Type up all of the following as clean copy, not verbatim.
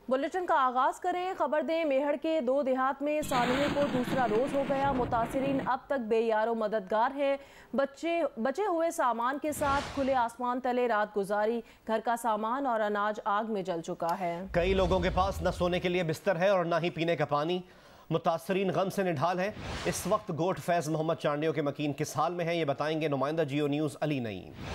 Bulletin का आगाज करें। खबर दें, मेहड़ के दो देहात में सानवे को दूसरा रोज हो गया। मुतासिरीन अब तक बेयारो मददगार है। बचे हुए सामान के साथ खुले आसमान तले रात गुजारी। घर का सामान और अनाज आग में जल चुका है। कई लोगों के पास न सोने के लिए बिस्तर है और न ही पीने का पानी। मुतासरीन गम से निढाल है। इस वक्त गोट फैज मोहम्मद चांडियों के मकीन किस हाल में है, ये बताएंगे नुमाइंदा जियो न्यूज़ अली नईम।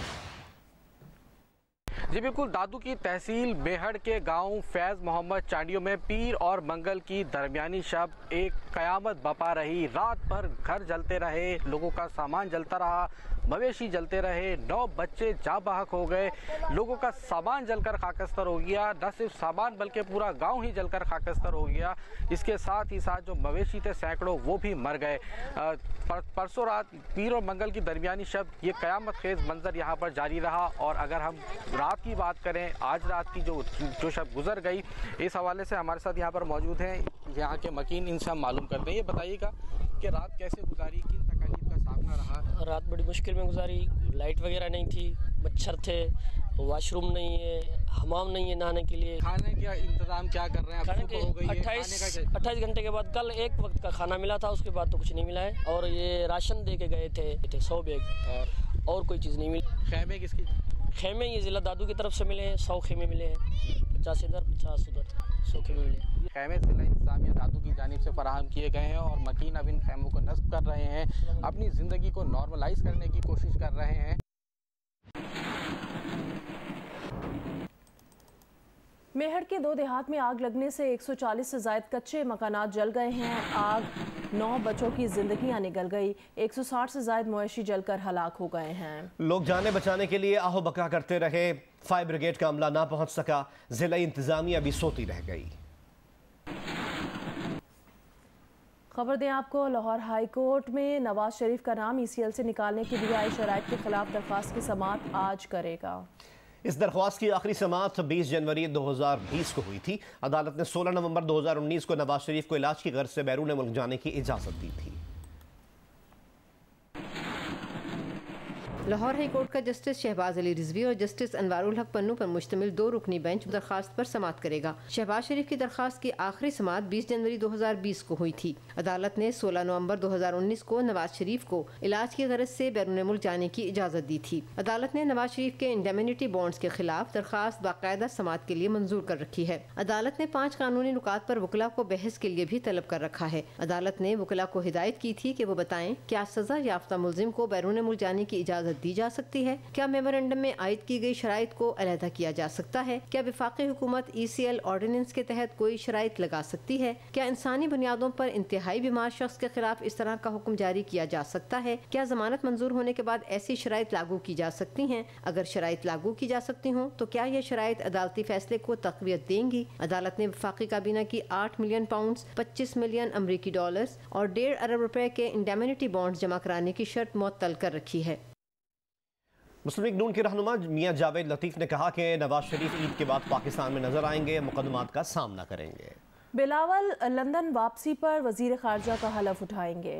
जी बिल्कुल, दादू की तहसील मेहड़ के गांव फैज़ मोहम्मद चांडियों में पीर और मंगल की दरमियानी शब एक कयामत बपा रही। रात भर घर जलते रहे, लोगों का सामान जलता रहा, मवेशी जलते रहे, 9 बच्चे जा बहक हो गए, लोगों का सामान जलकर खाकस्तर हो गया। न सिर्फ सामान बल्कि पूरा गांव ही जलकर खाकस्तर हो गया। इसके साथ ही साथ जो मवेशी थे सैकड़ों, वो भी मर गए। परसों रात पीर और मंगल की दरमियानी शब ये कयामत खेज मंजर यहाँ पर जारी रहा। और अगर हम रात की बात करें, आज रात की जो शब गुजर गई, इस हवाले से हमारे साथ यहाँ पर मौजूद हैं यहाँ के मकीन, इनसे हम मालूम करते हैं। ये बताइएगा कि रात कैसे गुजारी, किन तकलीफ का सामना रहा? रात बड़ी मुश्किल में गुजारी। लाइट वगैरह नहीं थी, मच्छर थे, वॉशरूम नहीं है, हमाम नहीं है नहाने के लिए। खाने का इंतजाम क्या कर रहे हैं? खाने के 28 घंटे के बाद कल एक वक्त का खाना मिला था, उसके बाद तो कुछ नहीं मिला है। और ये राशन दे के गए थे 100 बैग और कोई चीज़ नहीं मिली। खैमे किसकी? खेमे ये ज़िला दादू की तरफ से मिले हैं। 100 खेमे मिले हैं, 50 इधर 50 उधर, 100 खेमे मिले। खैमे ज़िला इंतज़ामिया दादू की जानिब से फराहम किए गए हैं और मकीन अब इन खैमों को नस्ब कर रहे हैं, अपनी ज़िंदगी को नॉर्मलाइज करने की कोशिश कर रहे हैं। मेहड़ के दो देहात में आग लगने से 140 से ज़ायद कच्चे मकानात जल गए हैं। आग 9 बच्चों की जिंदगियां निगल गई। 160 से ज़ायद मवेशी जलकर हलाक हो गए हैं। लोग जाने बचाने के लिए आहो बका करते रहे। फायर ब्रिगेड का अमला ना पहुंच सका। जिला इंतजामिया भी सोती रह गई। खबर दें आपको, लाहौर हाई कोर्ट में नवाज शरीफ का नाम ECL से निकालने की दी आई शराइत के खिलाफ दरख्वास्त की समाअत आज करेगा। इस दरख्वास्त की आखिरी समाअत 20 जनवरी 2020 को हुई थी। अदालत ने 16 नवंबर 2019 को नवाज शरीफ को इलाज की गर्ज से बैरून मुल्क जाने की इजाज़त दी थी। लाहौर हाई कोर्ट का जस्टिस शहबाज अली रिजवी और जस्टिस अनवारुल हक पन्नू पर मुश्तमिल 2 रुकनी बेंच दरखास्त पर समाअत करेगा। शहबाज शरीफ की दरखास्त की आखिरी समाअत 20 जनवरी 2020 को हुई थी। अदालत ने 16 नवंबर 2019 को नवाज शरीफ को इलाज की गरज से बैरून मुल्क जाने की इजाज़त दी थी। अदालत ने नवाज शरीफ के इंडेमिनिटी बॉन्ड्स के खिलाफ दरखास्त बाकायदा समाअत के लिए मंजूर कर रखी है। अदालत ने 5 कानूनी नुकात पर वकला को बहस के लिए भी तलब कर रखा है। अदालत ने वकला को हिदायत की थी कि वो बताएं क्या सजा याफ्ता मुलजिम को बैरून मुल्क जाने की इजाज़त दी जा सकती है, क्या मेमोरेंडम में आयद की गई शराइत को अलहदा किया जा सकता है, क्या वफाकी हुकूमत ECL ऑर्डिनेंस के तहत कोई शराइत लगा सकती है, क्या इंसानी बुनियादों पर इंतहाई बीमार शख्स के खिलाफ इस तरह का हुक्म जारी किया जा सकता है, क्या जमानत मंजूर होने के बाद ऐसी शराइत लागू की जा सकती हैं, अगर शराइत लागू की जा सकती हों तो क्या यह शराइत अदालती फैसले को तक़वियत देंगी। अदालत ने वफाकी काबीना की 8 मिलियन पाउंड 25 मिलियन अमरीकी डॉलर्स और 1.5 अरब रुपए के इंडेमिनिटी बॉन्ड जमा कराने की शर्त मुअत्तल कर रखी है। मुस्लिम लीग नून के रहनुमा मियां जावेद लतीफ़ ने कहा कि नवाज शरीफ ईद के बाद पाकिस्तान में नजर आएंगे, मुकदमात का सामना करेंगे। बिलावल लंदन वापसी पर वजीर खारजा का हलफ उठाएंगे।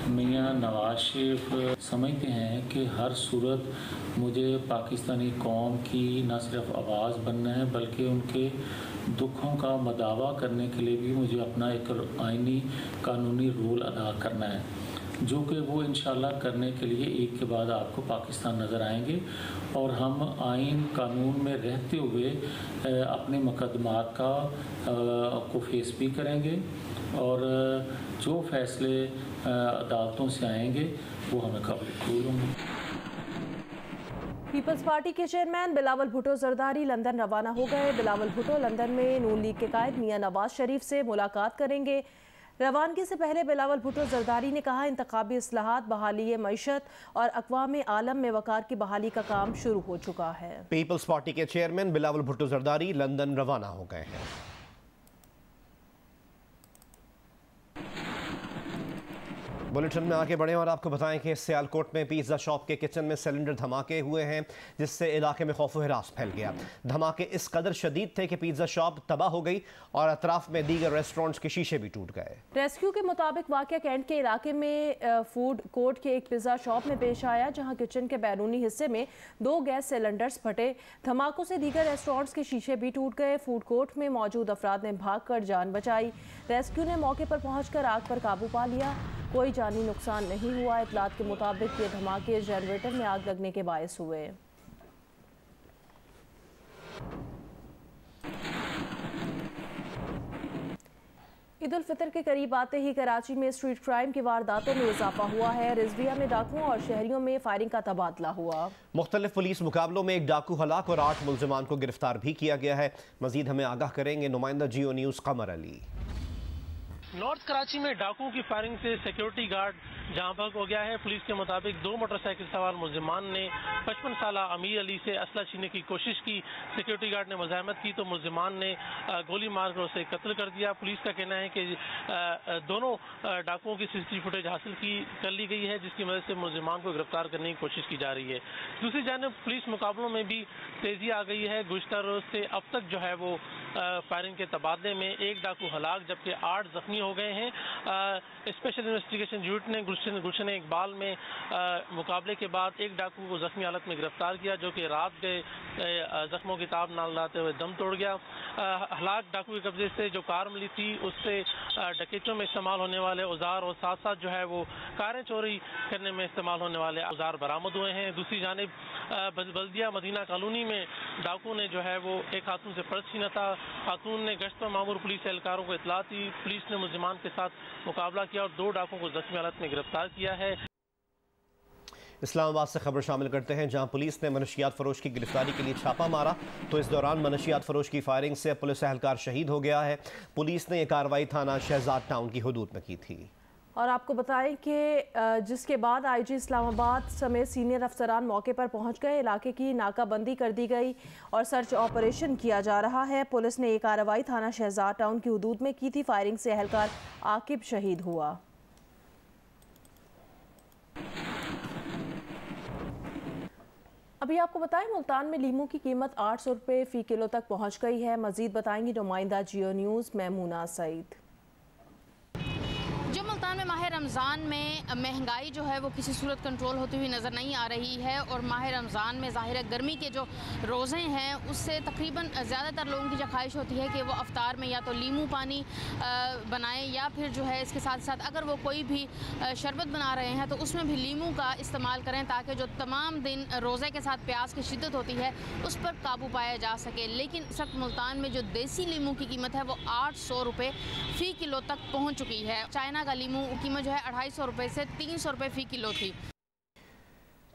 मियां नवाज शरीफ समझते हैं कि हर सूरत मुझे पाकिस्तानी कौम की न सिर्फ आवाज़ बनना है बल्कि उनके दुखों का मदावा करने के लिए भी मुझे अपना एक आइनी कानूनी रोल अदा करना है, जो कि वो इंशाल्लाह करने के लिए एक के बाद आपको पाकिस्तान नज़र आएंगे और हम आइन कानून में रहते हुए अपने मुकदमात को फेस भी करेंगे और जो फैसले अदालतों से आएंगे वो हमें कबूल होंगे। पीपल्स पार्टी के चेयरमैन बिलावल भुट्टो जरदारी लंदन रवाना हो गए। बिलावल भुट्टो लंदन में नून लीग के कायद मियां नवाज शरीफ से मुलाकात करेंगे। रवानगी से पहले बिलावल भुट्टो जरदारी ने कहा इंतखाबी इस्लाहात, बहाली मईशत और अक़वाम आलम में वक़ार की बहाली का काम शुरू हो चुका है। पीपल्स पार्टी के चेयरमैन बिलावल भुट्टो जरदारी लंदन रवाना हो गए हैं। बुलेटिन में आगे बढ़े और आपको बताएं कि सियालकोट में पिज्जा शॉप के किचन में सिलेंडर धमाके हुए हैं, जिससे इलाके में खौफ व हिरास फैल गया। धमाके इस कदर शदीद थे कि पिज्जा शॉप तबाह हो गई और अतराफ में दीगर रेस्टोरेंट्स के शीशे भी टूट गए। रेस्क्यू के मुताबिक वाकया कैंट के इलाके में फूड कोर्ट के एक पिज्जा शॉप में पेश आया, जहां किचन के बैरूनी हिस्से में 2 गैस सिलेंडर्स फटे। धमाकों से दीगर रेस्टोरेंट्स के शीशे भी टूट गए। फूड कोर्ट में मौजूद अफराद ने भागकर जान बचाई। रेस्क्यू ने मौके पर पहुंचकर आग पर काबू पा लिया। कोई जानी नुकसान नहीं हुआ। इतलात के मुताबिक ये धमाके जनरेटर में आग लगने के बायस हुए। ईद उल फितर के करीब आते ही कराची में स्ट्रीट क्राइम की वारदातों में इजाफा हुआ है। रिजविया में डाकुओं और शहरियों में फायरिंग का तबादला हुआ। मुख्तलिफ पुलिस मुकाबलों में एक डाकू हलाक और 8 मुल्जिमान को गिरफ्तार भी किया गया है। मजीद हमें आगाह करेंगे नुमाइंदा जियो न्यूज़ कमर अली। नॉर्थ कराची में डाकुओं की फायरिंग से सिक्योरिटी गार्ड जहां भग हो गया है। पुलिस के मुताबिक 2 मोटरसाइकिल सवार मुल्जिमान ने 55 साला अमीर अली से असला छीनने की कोशिश की। सिक्योरिटी गार्ड ने मुजाहमत की तो मुल्जिमान ने गोली मारकर उसे कत्ल कर दिया। पुलिस का कहना है कि दोनों डाकुओं की सीसीटीवी फुटेज हासिल कर ली गई है, जिसकी मदद से मुल्जिमान को गिरफ्तार करने की कोशिश की जा रही है। दूसरी जानिब पुलिस मुकाबलों में भी तेजी आ गई है। गुज़श्ता रोज से अब तक जो है वो फायरिंग के तबादले में 1 डाकू हलाक जबकि 8 जख्मी हो गए हैं। स्पेशल इन्वेस्टिगेशन यूनिट ने गुलशन इकबाल में मुकाबले के बाद 1 डाकू को जख्मी हालत में गिरफ्तार किया, जो कि रात के जख्मों की ताब न लाते हुए दम तोड़ गया। हलाक डाकू के कब्जे से जो कार मिली थी उससे डकैतों में इस्तेमाल होने वाले औजार और साथ साथ जो है वो कारें चोरी करने में इस्तेमाल होने वाले औजार बरामद हुए हैं। दूसरी जानिब बल्दिया मदीना कॉलोनी में डाकू ने जो है वो एक खातून से पर्स छीना था। खातून ने गश्त पर मामूर पुलिस एहलकारों को इतला दी। पुलिस ने मुल्जिमान के साथ मुकाबला किया और 2 डाकुओं को जख्मी हालत में गिरफ्तार किया है। इस्लामाबाद से खबर शामिल करते हैं, जहां पुलिस ने मनशियात फरोश की गिरफ्तारी के लिए छापा मारा तो इस दौरान मनशियात फरोश की फायरिंग से पुलिस एहलकार शहीद हो गया है। पुलिस ने यह कार्रवाई थाना शहजाद टाउन की हदूद में की थी। और आपको बताएं कि जिसके बाद आईजी इस्लामाबाद समेत सीनियर अफसरान मौके पर पहुंच गए। इलाके की नाकाबंदी कर दी गई और सर्च ऑपरेशन किया जा रहा है। पुलिस ने ये कार्रवाई थाना शहजाद टाउन की हदूद में की थी। फायरिंग से एहलकार आकिब शहीद हुआ। अभी आपको बताएं, मुल्तान में लीमू की कीमत 800 रुपये फ़ी किलो तक पहुंच गई है। मजीद बताएंगी नुमाइंदा जियो न्यूज़ मैमूना सईद। जो मुल्तान में माह रमज़ान में महंगाई जो है वो किसी सूरत कंट्रोल होती हुई नज़र नहीं आ रही है और माह रमज़ान में ज़ाहिर है गर्मी के जो रोज़े हैं उससे तकरीबन ज़्यादातर लोगों की जो ख्वाहिश होती है कि वो अफ्तार में या तो लीमू पानी बनाएं या फिर जो है इसके साथ साथ अगर वो कोई भी शरबत बना रहे हैं तो उसमें भी लीमू का इस्तेमाल करें, ताकि जो तमाम दिन रोज़े के साथ प्यास की शिद्दत होती है उस पर काबू पाया जा सके। लेकिन इस वक्त मुल्तान में जो देसी लीमू की कीमत है वो 800 रुपये फ़ी किलो तक पहुँच चुकी है। चाइना का लीमू कीमत जो है 250 रुपये से 300 रुपये फ़ी किलो थी।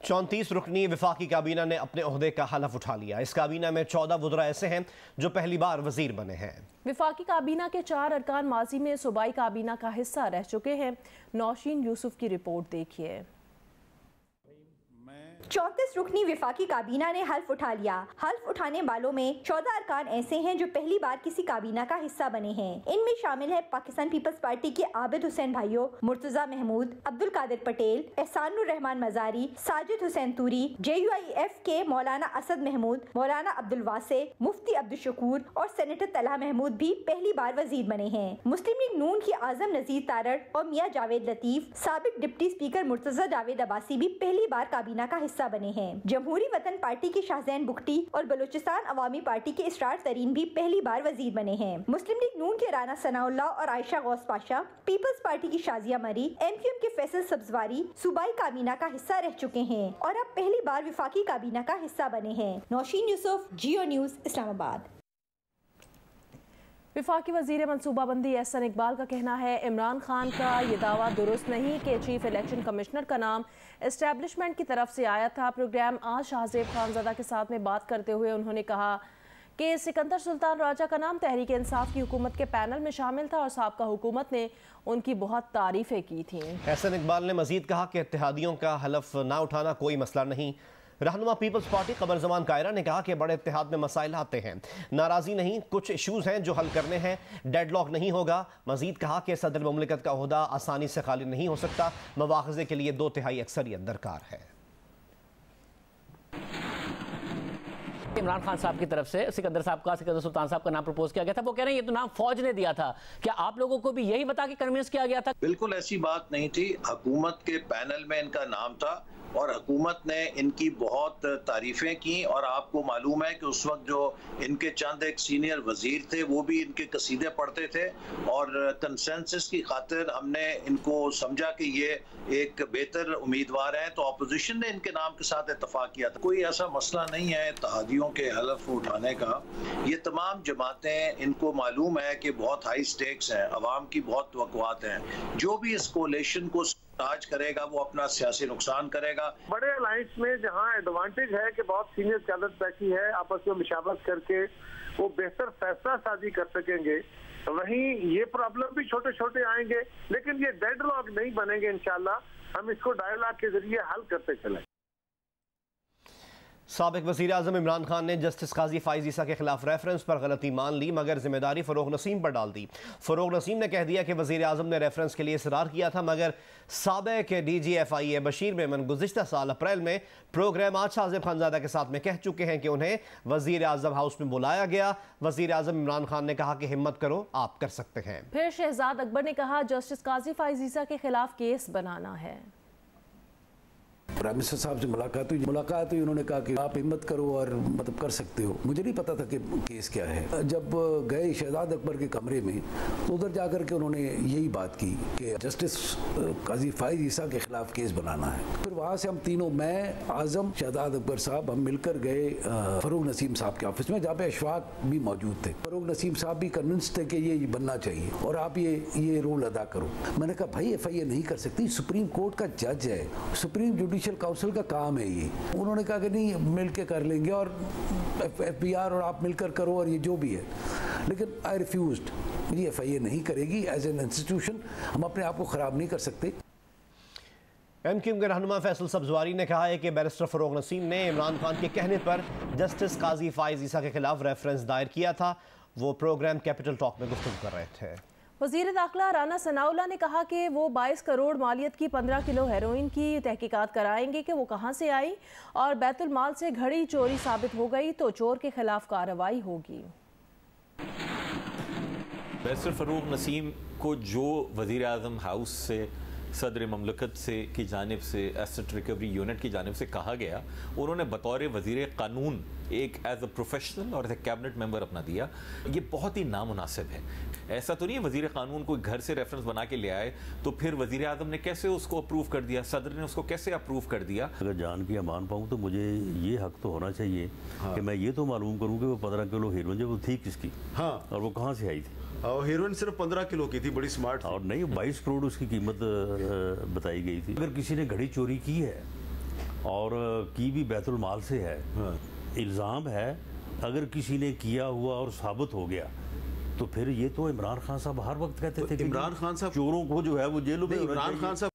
34 रुकनी वफाकी काबीना ने अपने ओहदे का हलफ उठा लिया। इस काबीना में 14 वुज़रा ऐसे हैं जो पहली बार वजीर बने हैं। वफाकी काबीना के 4 अरकान माजी में सूबाई काबीना का हिस्सा रह चुके हैं। नौशीन यूसुफ की रिपोर्ट देखिए। 34 रुकनी वफाकी काबीना ने हल्फ उठा लिया। हल्फ उठाने वालों में 14 अरकान ऐसे हैं जो पहली बार किसी काबीना का हिस्सा बने हैं। इनमें शामिल है पाकिस्तान पीपल्स पार्टी के आबिद हुसैन भाइयों, मुर्तजा महमूद, अब्दुल कादिर पटेल, एहसानुर रहमान मजारी, साजिद हुसैन तूरी, JUIF के मौलाना असद महमूद, मौलाना अब्दुल वासे, मुफ्ती अब्दुल शकूर और सेनेटर तलहा महमूद भी पहली बार वजीर बने हैं। मुस्लिम लीग नून की आजम नजीर तारड़ और मियाँ जावेद लतीफ, साबिक डिप्टी स्पीकर मुर्तजा जावेद अब्बासी भी पहली बार काबीना का हिस्सा बने हैं। जमहूरी वतन पार्टी के शाहजैन बुख्ती और बलूचिस्तान अवामी पार्टी के इसरार तरीन भी पहली बार वजीर बने हैं। मुस्लिम लीग नून के राना सनाउल्लाह और आयशा गौस पाशा, पीपल्स पार्टी की शाजिया मरी, MQM के फैसल सब्जवारी सूबाई काबीना का हिस्सा रह चुके हैं और अब पहली बार वफाकी काबीना का हिस्सा बने हैं। नौशीन यूसुफ, जियो न्यूज़, इस्लामाबाद। वफाकी वज़ीर मनसूबाबंदी एहसन इकबाल का कहना है, इमरान खान का ये दावा दुरुस्त नहीं कि चीफ इलेक्शन कमिश्नर का नाम एस्टेब्लिशमेंट की तरफ से आया था। प्रोग्राम आज शाहजेब खानज़ादा के साथ में बात करते हुए उन्होंने कहा कि सिकंदर सुल्तान राजा का नाम तहरीक इंसाफ की हुकूमत के पैनल में शामिल था और साबका हुकूमत ने उनकी बहुत तारीफ़ें की थी। एहसन इकबाल ने मजीद कहा कि इत्तेहादियों का हलफ ना उठाना कोई मसला नहीं, रहनुमा पीपल्स पार्टी कमर जमान कायरा ने कहा कि बड़े इत्तेहाद में मसाइल आते हैं, नाराजी नहीं, कुछ इश्यूज हैं जो हल करने हैं, डेडलॉक नहीं होगा। मजीद कहा कि सदर मुमलिकत का ओहदा आसानी से खाली नहीं हो सकता, मवाख़ज़े के लिए 2/3 अक्सरियत दरकार है। इमरान खान साहब की तरफ से सिकंदर सुल्तान साहब का नाम प्रपोज किया गया था। वो कह रहे हैं ये तो नाम फौज ने दिया था, क्या आप लोगों को भी यही बता के कन्विंस किया गया था? बिल्कुल ऐसी बात नहीं थी, हुकूमत के पैनल में इनका नाम था और हुकूमत ने इनकी बहुत तारीफें की। और आपको मालूम है कि उस वक्त जो इनके चंद एक सीनियर वजीर थे वो भी इनके कसीदे पढ़ते थे और कंसेंसस की खातिर हमने इनको समझा कि ये एक बेहतर उम्मीदवार हैं, तो अपोजिशन ने इनके नाम के साथ इत्तफाक किया था। कोई ऐसा मसला नहीं है इत्तेहादियों के हलफ उठाने का। ये तमाम जमातें, इनको मालूम है कि बहुत हाई स्टेक्स हैं, अवाम की बहुत तवक्कुआत हैं। जो भी इस कोलिशन को आज करेगा वो अपना सियासी नुकसान करेगा। बड़े अलायंस में जहां एडवांटेज है कि बहुत सीनियर क़यादत बैठी है, आपस में मुशावरत करके वो बेहतर फैसला साजी कर सकेंगे, वहीं ये प्रॉब्लम भी छोटे छोटे आएंगे, लेकिन ये डेडलॉक नहीं बनेंगे। इंशाल्लाह हम इसको डायलॉग के जरिए हल करते चलें। साबिक वज़ीर आज़म इमरान खान ने जस्टिस काजी फाइज़ ईसा के खिलाफ रेफरेंस पर गलती मान ली, मगर जिम्मेदारी फ़रोग़ नसीम पर डाल दी। फ़रोग़ नसीम ने कह दिया कि वज़ीर आज़म ने रेफरेंस के लिए इसरार किया था, मगर साबिक DGFIA बशीर मेमन गुज़िश्ता साल अप्रैल में प्रोग्राम आज आज़िम खानज़ादा के साथ में कह चुके हैं कि उन्हें वज़ीर आज़म हाउस में बुलाया गया। वज़ीर आज़म इमरान खान ने कहा कि हिम्मत करो, आप कर सकते हैं। फिर शहजाद अकबर ने कहा जस्टिस काजी फाइज़ ईसा के खिलाफ केस बनाना है। प्राइम मिनिस्टर साहब से मुलाकात हुई, उन्होंने कहा कि आप हिम्मत करो और मतलब कर सकते हो। मुझे नहीं पता था कि केस क्या है। जब गए शहजाद अकबर के कमरे में तो उधर जाकर के उन्होंने यही बात की कि जस्टिस काजी फाइज़ ईसा के खिलाफ केस बनाना है। फिर वहाँ से हम तीनों, मैं, आज़म, शहजाद अकबर साहब, हम मिलकर गए फ़रोग़ नसीम साहब के ऑफिस में, जहाँ पे अशफाक भी मौजूद थे। फ़रोग़ नसीम साहब भी कन्विंस थे कि ये बनना चाहिए और आप ये रोल अदा करो। मैंने कहा भाई FIA नहीं कर सकती, सुप्रीम कोर्ट का जज है, सुप्रीम जुडिशल काउंसिल का काम है ये। उन्होंने कहा कि नहीं, मिल के कर लेंगे और FBR और आप मिलकर करो और ये जो भी है। लेकिन आई रिफ्यूज्ड, ये FIA नहीं करेगी एज एन इंस्टीट्यूशन, हम अपने आप को ख़राब नहीं कर सकते। MQM के रहनुमा फैसल सब्जवारी ने कहा है कि बैरिस्टर फ़रोग़ नसीम ने इमरान खान के कहने पर जस्टिस काजी फाइज़ ईसा के खिलाफ रेफरेंस दायर किया था। वो प्रोग्राम कैपिटल टॉक में गुफ्तगू कर रहे थे। वज़ीर दाखिला राना सनाउल्लाह ने कहा कि वो 22 करोड़ मालियत की 15 किलो हेरोइन की तहकीकात कराएंगे कि वो कहां से आई और बैतुल माल से घड़ी चोरी साबित हो गई तो चोर के खिलाफ कार्रवाई होगी। बैरिस्टर फ़रोग़ नसीम को जो वज़ीर आज़म हाउस से, सदर ममलकत से की जानिब से, एसेट रिकवरी यूनिट की जानिब से कहा गया, उन्होंने बतौर वज़ीर क़ानून एक एज अ प्रोफेशनल और एज ए कैबिनेट मेंबर अपना दिया। ये बहुत ही नामुनासिब है। ऐसा तो नहीं है वज़ीर क़ानून कोई घर से रेफरेंस बना के ले आए तो फिर वज़ीर आज़म ने कैसे उसको अप्रूव कर दिया, सदर ने उसको कैसे अप्रूव कर दिया। अगर जान की मान पाऊँ तो मुझे ये हक तो होना चाहिए कि मैं ये तो मालूम करूँ कि वो 15 किलो हीरोइन जो वो थी किसकी, हाँ, और वो कहाँ से आई थी। और हीरोइन सिर्फ 15 किलो की थी, बड़ी स्मार्ट थी। और नहीं, 22 करोड़ उसकी कीमत बताई गई थी। अगर किसी ने घड़ी चोरी की है और की भी बैतुल माल से है, हाँ, इल्ज़ाम है, अगर किसी ने किया हुआ और साबित हो गया तो फिर ये तो इमरान खान साहब हर वक्त कहते थे कि इमरान खान साहब चोरों को जो है वो जेलों में। इमरान खान साहब।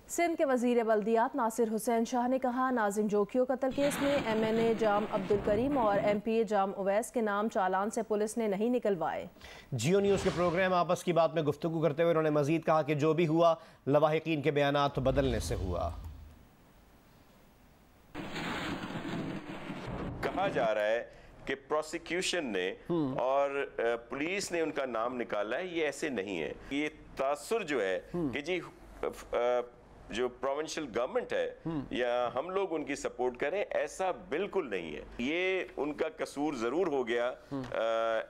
सिंध के वज़ीर बल्दियात नासिर हुसैन शाह ने कहा नाजिम जोकियो कत्ल केस में MNA जाम अब्दुल करीम और MPA जाम उवैस के नाम चालान से पुलिस ने नहीं निकलवाए। जियो न्यूज़ के प्रोग्राम आपस की बात में गुफ्तगू करते हुए उन्होंने मजीद कहा कि जो भी हुआ लवाहिकीन के बयानात बदलने से हुआ। कहा जा रहा है कि प्रोसिक्यूशन ने और पुलिस ने उनका नाम निकाला है, ये ऐसे नहीं है। ये तासुर जो है कि जी जो प्रोविंशियल गवर्नमेंट है या हम लोग उनकी सपोर्ट करें, ऐसा बिल्कुल नहीं है। ये उनका कसूर ज़रूर हो गया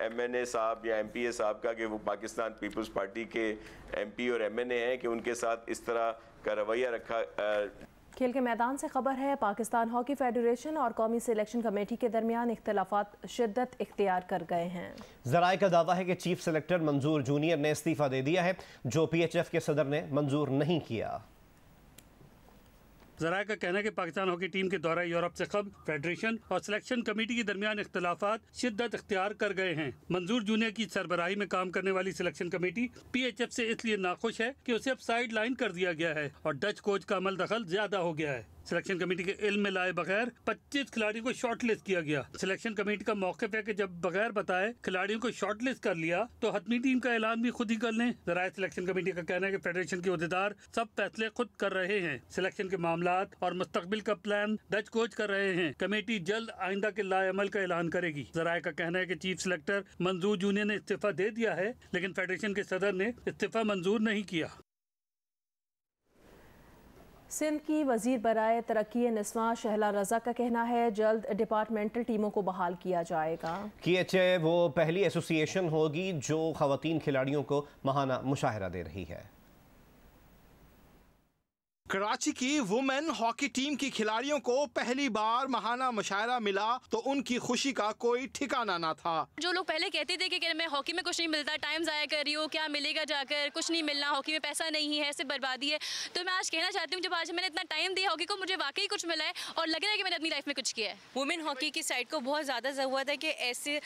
MNA साहब या MPA साहब का कि वो पाकिस्तान पीपल्स पार्टी के MP और MNA हैं कि उनके साथ इस तरह का रवैया रखा। खेल के मैदान से खबर है पाकिस्तान हॉकी फेडरेशन और कौमी सिलेक्शन कमेटी के दरमियान इख्तलाफात शिद्दत इख्तियार कर गए हैं। ज़राए का दावा है कि चीफ सेलेक्टर मंजूर जूनियर ने इस्तीफा दे दिया है, जो PHF के सदर ने मंजूर नहीं किया। ज़राए का कहना है कि पाकिस्तान हॉकी टीम के दौरा यूरोप से कबल फेडरेशन और सिलेक्शन कमेटी के दरमियान इख्तलाफात शिद्दत इख्तियार कर गए हैं। मंजूर जूनियर की सरबराही में काम करने वाली सिलेक्शन कमेटी PHF से इसलिए नाखुश है कि उसे अब साइड लाइन कर दिया गया है और डच कोच का अमल दखल ज्यादा हो गया है। सिलेक्शन कमेटी के इल्म में लाए बगैर 25 खिलाड़ियों को शॉर्टलिस्ट किया गया। सिलेक्शन कमेटी का मौक़िफ़ है कि जब बगैर बताए खिलाड़ियों को शॉर्टलिस्ट कर लिया तो हतमी टीम का ऐलान भी खुद ही कर लें। ज़राए सिलेक्शन कमेटी का कहना है कि फेडरेशन के अहदेदार सब फैसले खुद कर रहे हैं। सिलेक्शन के मामलात और मुस्तकबिल का प्लान डच कोच कर रहे हैं। कमेटी जल्द आइंदा के लाएअमल का ऐलान करेगी। ज़राए का कहना है कि चीफ सिलेक्टर मंजूर जूनियर ने इस्तीफा दे दिया है, लेकिन फेडरेशन के सदर ने इस्तीफा मंजूर नहीं किया। सिंध की वजीर बराए तरक्की निस्वां शहला रजा का कहना है जल्द डिपार्टमेंटल टीमों को बहाल किया जाएगा। KHA वो पहली एसोसिएशन होगी जो खवातीन खिलाड़ियों को माहाना मुशाहिरा दे रही है। कराची की वुमेन हॉकी टीम की खिलाड़ियों को पहली बार महाना मुशायरा मिला तो उनकी खुशी का कोई ठिकाना ना था। जो लोग पहले कहते थे कि मैं हॉकी में कुछ नहीं मिलता, टाइम ज़ाया कर रही हूँ, क्या मिलेगा जाकर, कुछ नहीं मिलना, हॉकी में पैसा नहीं है, सिर्फ बर्बादी है, तो मैं आज कहना चाहती हूँ जब आज मैंने इतना टाइम दिया हॉकी को, मुझे वाकई कुछ मिला है और लग रहा है कि मैंने अपनी लाइफ में कुछ किया है। वुमेन हॉकी की साइड को बहुत ज़्यादा ज़रूरत है कि ऐसे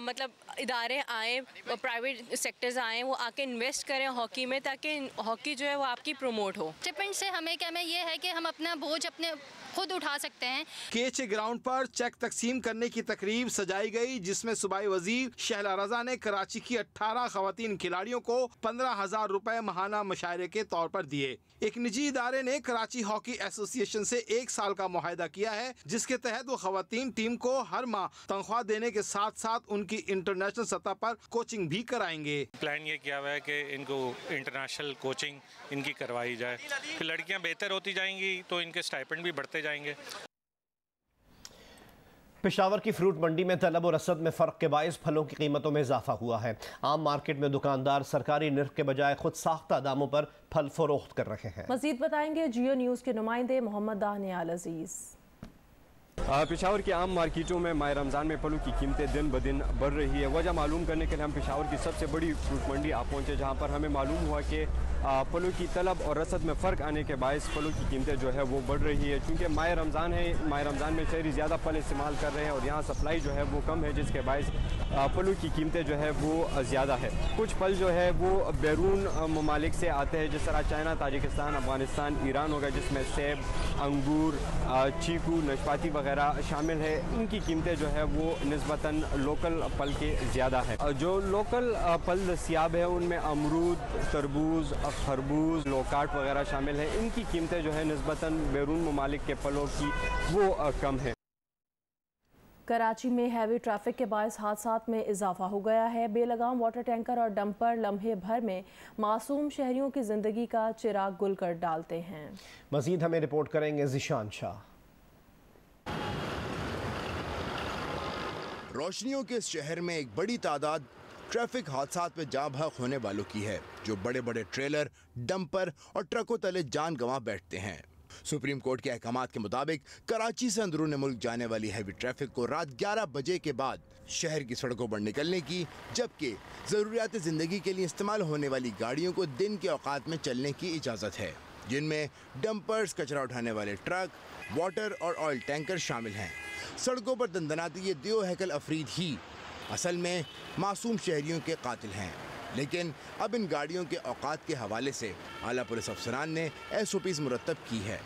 मतलब इदारे आएँ, प्राइवेट सेक्टर्स आएँ, वो आके इन्वेस्ट करें हॉकी में ताकि हॉकी जो है वो आपकी प्रमोट हो। डिपेंड से हमें ये है कि हम अपना बोझ अपने खुद उठा सकते हैं। KHA ग्राउंड पर चेक तकसीम करने की तकरीब सजाई गई जिसमें सूबाई वजीर शहला रजा ने कराची की 18 खवातीन खिलाड़ियों को 15,000 रुपए महाना मुशायरे के तौर पर दिए। एक निजी इदारे ने कराची हॉकी एसोसिएशन से 1 साल का मुआहदा किया है जिसके तहत वो खवातीन टीम को हर माह तनख्वाह देने के साथ साथ उनकी इंटरनेशनल सतह पर कोचिंग भी कराएंगे। प्लान ये किया हुआ है कि इनको इंटरनेशनल कोचिंग इनकी करवाई जाए, फिर लड़कियां बेहतर होती जाएंगी तो इनके स्टाइपेंड भी बढ़ते जाएंगे। पेशावर की फ्रूट मंडी में तलब और रसद में फ़र्क के बायस फलों की कीमतों में इजाफा हुआ है। आम मार्केट में दुकानदार सरकारी निर्ख के बजाय खुद साख्ता दामों पर फल फरोख्त कर रहे हैं। मजीद बताएंगे जियो न्यूज़ के नुमाइंदे मोहम्मद दानियाल अजीज़। पेशावर की आम मार्केटों में माह रमज़ान में फलों की कीमतें दिन ब दिन बढ़ रही है। वजह मालूम करने के लिए हम पेशावर की सबसे बड़ी फ्रूट मंडी आ पहुँचे जहाँ पर हमें मालूम हुआ कि फलों की तलब और रसद में फ़र्क आने के बायस फलों की कीमतें जो है वो बढ़ रही है। क्योंकि माह रमज़ान है, माह रमज़ान में शहरी ज़्यादा फल इस्तेमाल कर रहे हैं और यहाँ सप्लाई जो है वो कम है जिसके बायस फलों की कीमतें जो है वो ज़्यादा है। कुछ फल जो है वो बैरून ममालिक से आते हैं जिस तरह चाइना, ताजिकिस्तान, अफ़गानिस्तान, ईरान होगा जिसमें सेब, अंगूर, चीकू, नाशपाती वगैरह शामिल है। इनकी कीमतें जो है वो निस्बतन लोकल फल के ज़्यादा है। जो लोकल फल दस्तियाब है उनमें अमरूद, तरबूज, खरबूज, लोकाट वगैरह शामिल है। इनकी कीमतें जो है निस्बतन बैरून ममालिक के फलों की वो कम है। कराची में हैवी ट्रैफिक के बायस हादसात में इजाफा हो गया है। बेलगाम वाटर टैंकर और डंपर लम्हे भर में मासूम शहरियों की जिंदगी का चिराग गुल कर डालते हैं। मजीद हमें रिपोर्ट करेंगे जिशान शाह। रोशनियों के इस शहर में एक बड़ी तादाद ट्रैफिक हादसात में जाँ बहक होने वालों की है जो बड़े बड़े ट्रेलर, डंपर और ट्रकों तले जान गंवा बैठते हैं। सुप्रीम कोर्ट के अहकामात के मुताबिक कराची से अंदरून मुल्क जाने वाली हैवी ट्रैफिक को रात 11 बजे के बाद शहर की सड़कों पर निकलने की, जबकि ज़रूरियात ज़िंदगी के लिए इस्तेमाल होने वाली गाड़ियों को दिन के औकात में चलने की इजाज़त है, जिनमें डंपर्स, कचरा उठाने वाले ट्रक, वाटर और ऑयल टैंकर शामिल हैं। सड़कों पर दंदनाती ये दियो हैकल अफरीद ही असल में मासूम शहरियों के कातिल हैं। लेकिन अब इन गाड़ियों के औकात के हवाले से आला पुलिस अफसरान ने SOPs मुरतब की है।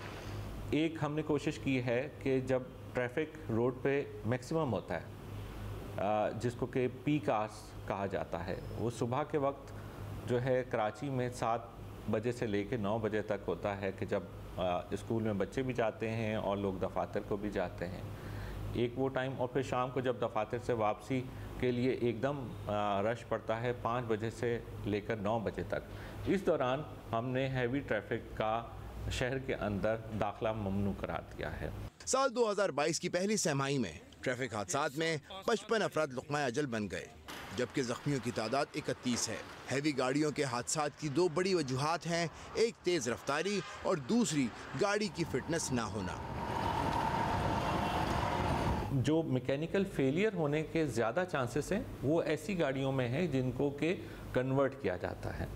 एक हमने कोशिश की है कि जब ट्रैफिक रोड पे मैक्सिमम होता है जिसको कि पीक आवर्स कहा जाता है, वो सुबह के वक्त जो है कराची में 7 बजे से लेकर 9 बजे तक होता है कि जब स्कूल में बच्चे भी जाते हैं और लोग दफातर को भी जाते हैं, एक वो टाइम। और फिर शाम को जब दफातर से वापसी के लिए एकदम रश पड़ता है 5 बजे से लेकर 9 बजे तक। इस दौरान हमने हैवी ट्रैफिक का शहर के अंदर दाखिला ममनू करार दिया है। साल 2022 की पहली सहमाही में ट्रैफिक हादसात में 55 अफराद लुक़मा अजल बन गए, जबकि जख्मियों की तादाद 31 है। हैवी गाड़ियों के हादसात की 2 बड़ी वजूहात हैं, एक तेज़ रफ्तारी और दूसरी गाड़ी की फिटनेस ना होना। जो मैकेनिकल फेलियर होने के ज़्यादा चांसेस हैं वो ऐसी गाड़ियों में हैं जिनको के कन्वर्ट किया जाता है।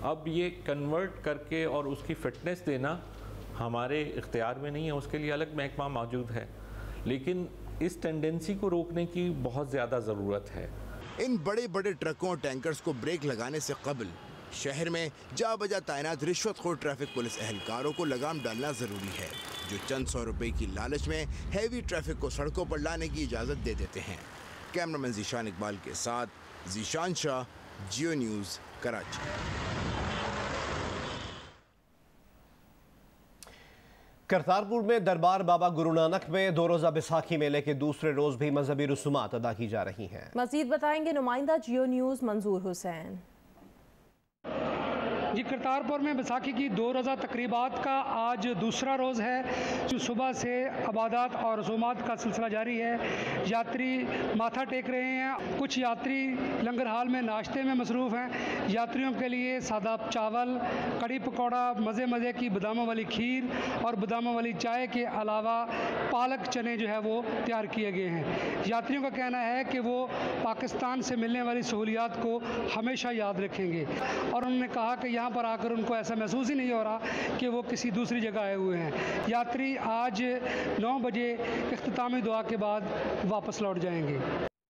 अब ये कन्वर्ट करके और उसकी फ़िटनेस देना हमारे इख्तियार में नहीं है, उसके लिए अलग महकमा मौजूद है, लेकिन इस टेंडेंसी को रोकने की बहुत ज़्यादा ज़रूरत है। इन बड़े बड़े ट्रकों और टैंकर्स को ब्रेक लगाने से कबल शहर में जा बजा तैनात रिश्वतखोर ट्रैफिक पुलिस एहलकारों को लगाम डालना जरूरी है, जो चंद 100 रुपए की लालच में हैवी ट्रैफिक को सड़कों पर लाने की इजाजत दे देते हैं। कैमरामैन जीशान इकबाल के साथ जीशान शाह, जियो न्यूज़, कराची। करतारपुर में दरबार बाबा गुरु नानक में 2 रोज़ा बैसाखी मेले के दूसरे रोज भी मजहबी रसूमात अदा की जा रही हैं। मजीद बताएंगे नुमाइंदा जियो न्यूज़ मंजूर हुसैन। जी, करतारपुर में बैसाखी की 2 रोज़ा तकरीबात का आज दूसरा रोज़ है। जो सुबह से इबादत और रसूमात का सिलसिला जारी है। यात्री माथा टेक रहे हैं, कुछ यात्री लंगर हाल में नाश्ते में मसरूफ़ हैं। यात्रियों के लिए सादा चावल, कड़ी पकौड़ा, मज़े मज़े की बादामों वाली खीर और बादामों वाली चाय के अलावा पालक चने जो है वो तैयार किए गए हैं। यात्रियों का कहना है कि वो पाकिस्तान से मिलने वाली सहूलियात को हमेशा याद रखेंगे और उन्होंने कहा कि यहाँ पर आकर उनको ऐसा महसूस ही नहीं हो रहा कि वो किसी दूसरी जगह आए हुए हैं। यात्री आज 9 बजे इख्तितामी दुआ के बाद वापस लौट जाएंगे।